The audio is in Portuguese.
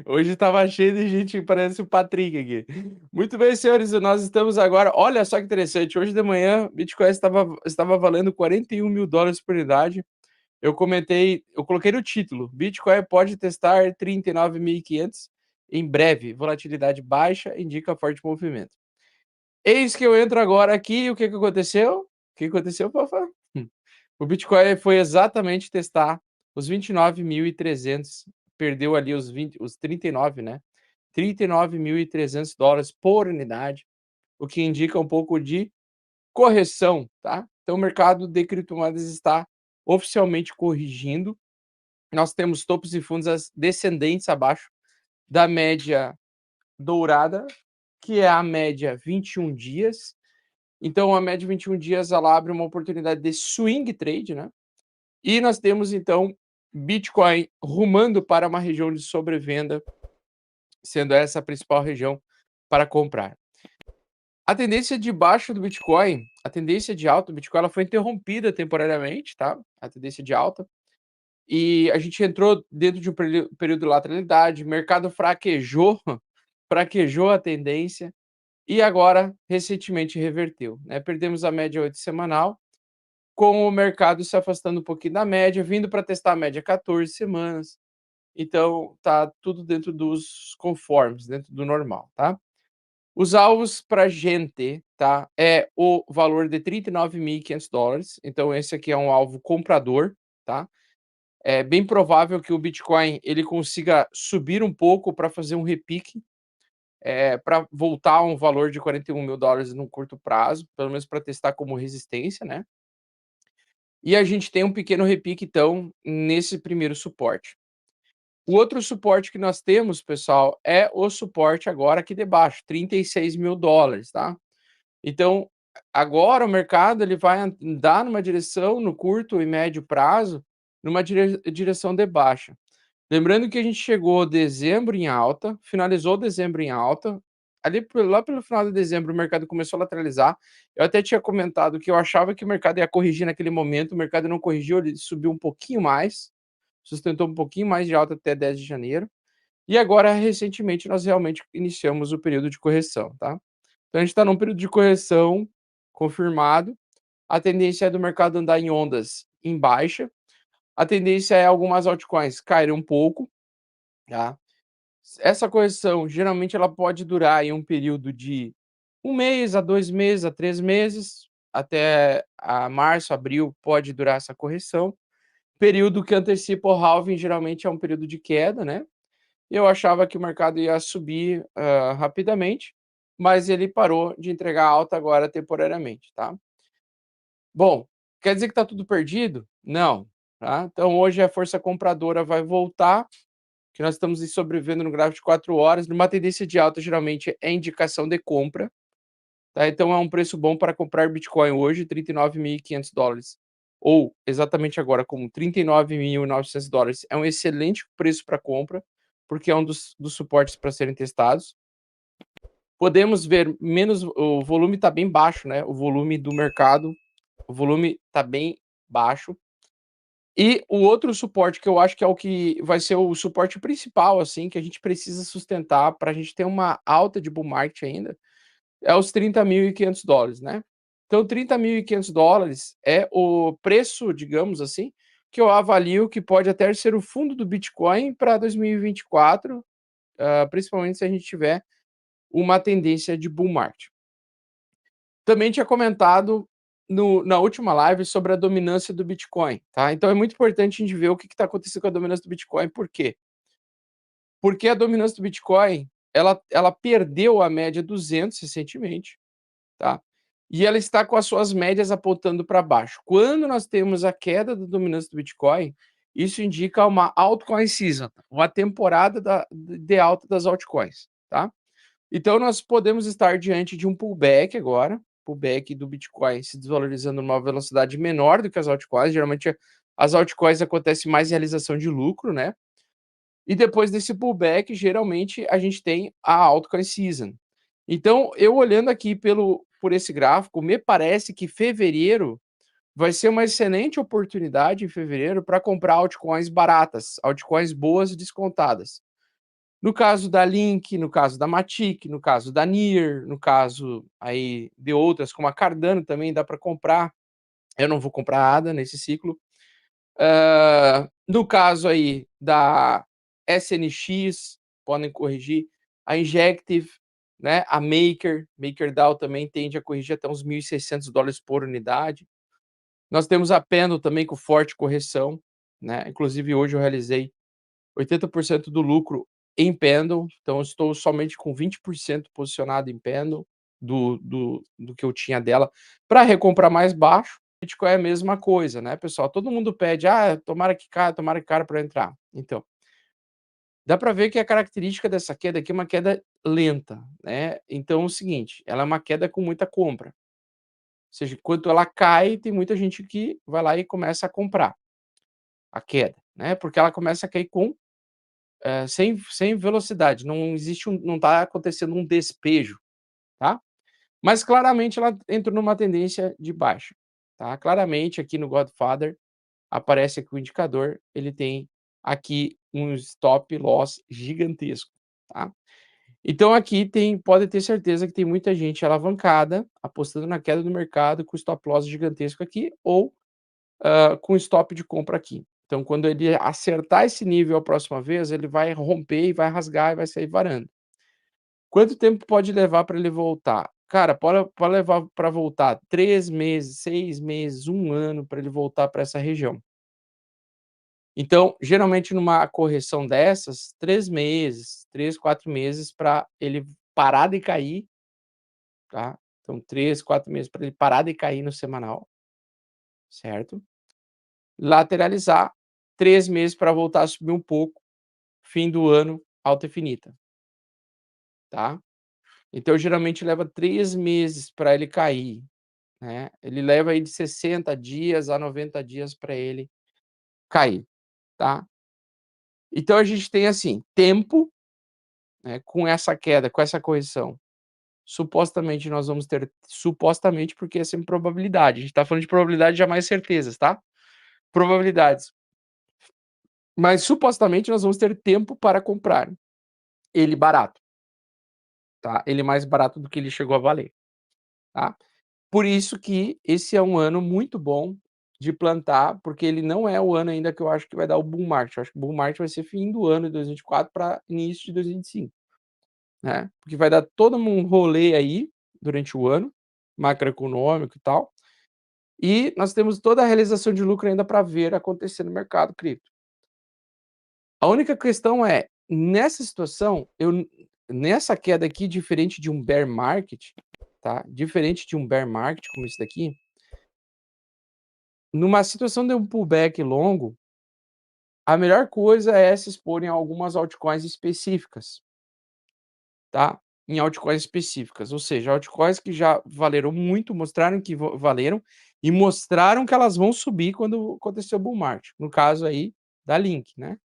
Hoje estava cheio de gente, parece o Patrick aqui. Muito bem, senhores, nós estamos agora olha só que interessante, hoje de manhã, Bitcoin estava valendo $41.000 por unidade. Eu coloquei no título: "Bitcoin pode testar 39.500 em breve, volatilidade baixa indica forte movimento". Eis que eu entro agora aqui e o que que aconteceu? O que aconteceu, Fafá? O Bitcoin foi exatamente testar os 29.300, perdeu ali os 39, né, $39.300 por unidade, o que indica um pouco de correção, tá. Então o mercado de criptomoedas está oficialmente corrigindo. Nós temos topos e fundos descendentes abaixo da média dourada, que é a média 21 dias. Então a média 21 dias ela abre uma oportunidade de swing trade, né. E nós temos então Bitcoin rumando para uma região de sobrevenda, sendo essa a principal região para comprar. A tendência de baixa do Bitcoin, a tendência de alta do Bitcoin, ela foi interrompida temporariamente, tá? A tendência de alta. E a gente entrou dentro de um período de lateralidade, mercado fraquejou, fraquejou a tendência e agora recentemente reverteu, né? Perdemos a média 8 semanal, com o mercado se afastando um pouquinho da média, vindo para testar a média 14 semanas. Então tá tudo dentro dos conformes, dentro do normal, tá? Os alvos para gente, tá, é o valor de $39.500, então esse aqui é um alvo comprador, tá? É bem provável que o Bitcoin ele consiga subir um pouco para fazer um repique, para voltar a um valor de $41.000 no curto prazo, pelo menos para testar como resistência, né? E a gente tem um pequeno repique então nesse primeiro suporte. O outro suporte que nós temos, pessoal, é o suporte agora aqui debaixo, $36.000, tá? Então, agora o mercado ele vai andar numa direção no curto e médio prazo, numa direção de baixa. Lembrando que a gente chegou dezembro em alta, finalizou dezembro em alta, ali lá pelo final de dezembro o mercado começou a lateralizar. Eu até tinha comentado que eu achava que o mercado ia corrigir naquele momento, o mercado não corrigiu, ele subiu um pouquinho mais, sustentou um pouquinho mais de alta até 10 de janeiro. E agora, recentemente, nós realmente iniciamos o período de correção, tá? Então a gente está num período de correção confirmado. A tendência é do mercado andar em ondas em baixa. A tendência é algumas altcoins caírem um pouco, tá? Essa correção, geralmente, ela pode durar aí um período de 1 mês a 2 meses a 3 meses, até a março, abril, pode durar essa correção. Período que antecipa o halving, geralmente, é um período de queda, né? Eu achava que o mercado ia subir, rapidamente, mas ele parou de entregar alta agora temporariamente, tá? Bom, quer dizer que está tudo perdido? Não, tá? Então hoje a força compradora vai voltar, que nós estamos sobrevivendo no gráfico de 4 horas, numa tendência de alta geralmente é indicação de compra, tá? Então é um preço bom para comprar Bitcoin hoje, $39.500, ou exatamente agora como $39.900, é um excelente preço para compra, porque é um dos suportes para serem testados. Podemos ver menos o volume está bem baixo, né, o volume do mercado, o volume está bem baixo. E o outro suporte que eu acho que é o que vai ser o suporte principal, assim, que a gente precisa sustentar para a gente ter uma alta de bull market ainda, é os $30.500, né. Então $30.500 é o preço, digamos assim, que eu avalio que pode até ser o fundo do Bitcoin para 2024, principalmente se a gente tiver uma tendência de bull market. Também tinha comentado na última live sobre a dominância do Bitcoin, tá? Então é muito importante a gente ver o que está acontecendo com a dominância do Bitcoin, por quê? Porque a dominância do Bitcoin, ela perdeu a média 200 recentemente, tá? E ela está com as suas médias apontando para baixo. Quando nós temos a queda da dominância do Bitcoin, isso indica uma altcoin season, uma temporada de alta das altcoins, tá? Então nós podemos estar diante de um pullback agora, pullback do Bitcoin se desvalorizando numa velocidade menor do que as altcoins, geralmente as altcoins acontece mais realização de lucro, né, e depois desse pullback, geralmente a gente tem a altcoin season. Então eu olhando aqui por esse gráfico, me parece que fevereiro vai ser uma excelente oportunidade em fevereiro para comprar altcoins baratas, altcoins boas e descontadas. No caso da Link, no caso da Matic, no caso da Near, no caso aí de outras como a Cardano também dá para comprar. Eu não vou comprar nada nesse ciclo. No caso aí da SNX, podem corrigir, a Injective, né, a MakerDAO também tende a corrigir até uns $1.600 por unidade. Nós temos a Pendle também com forte correção, né, inclusive hoje eu realizei 80% do lucro em Pendle, então eu estou somente com 20% posicionado em Pendle do que eu tinha dela, para recomprar mais baixo. Bitcoin é a mesma coisa, né, pessoal? Todo mundo pede: "Ah, tomara que caia para eu entrar". Então, dá para ver que a característica dessa queda aqui é uma queda lenta, né, então é o seguinte, ela é uma queda com muita compra, ou seja, enquanto ela cai, tem muita gente que vai lá e começa a comprar a queda, né, porque ela começa a cair com sem velocidade, não está acontecendo um despejo, tá. Mas claramente ela entrou numa tendência de baixa, tá. Claramente aqui no Godfather, aparece aqui o indicador, ele tem aqui um stop loss gigantesco, tá. Então aqui pode ter certeza que tem muita gente alavancada, apostando na queda do mercado com stop loss gigantesco aqui ou, com stop de compra aqui. Então quando ele acertar esse nível a próxima vez, ele vai romper e vai rasgar e vai sair varando. Quanto tempo pode levar para ele voltar? Cara, pode levar para voltar 3 meses, 6 meses, 1 ano para ele voltar para essa região. Então, geralmente numa correção dessas, 3 meses, 3, 4 meses para ele parar de cair, tá. Então 3, 4 meses para ele parar de cair no semanal, certo. Lateralizar, 3 meses para voltar a subir um pouco, fim do ano, alta infinita. Tá. Então geralmente leva 3 meses para ele cair, né, ele leva aí de 60 dias a 90 dias para ele cair, tá. Então a gente tem, assim, tempo, né, com essa queda, com essa correção, supostamente nós vamos ter supostamente, porque é sempre probabilidade, a gente está falando de probabilidade, jamais certezas, tá. Probabilidades. Mas supostamente nós vamos ter tempo para comprar ele barato, tá, ele mais barato do que ele chegou a valer, tá. Por isso que esse é um ano muito bom de plantar, porque ele não é o ano ainda que eu acho que vai dar o bull market, eu acho que o bull market vai ser fim do ano de 2024 para início de 2025, né, porque vai dar todo um rolê aí, durante o ano, macroeconômico e tal, e nós temos toda a realização de lucro ainda para ver acontecer no mercado cripto. A única questão é, nessa situação, nessa queda aqui, diferente de um bear market, tá, diferente de um bear market como esse daqui, numa situação de um pullback longo, a melhor coisa é se expor em algumas altcoins específicas, tá, em altcoins específicas, ou seja, altcoins que já valeram muito, mostraram que valeram e mostraram que elas vão subir quando acontecer o bull market, no caso aí da Link, né.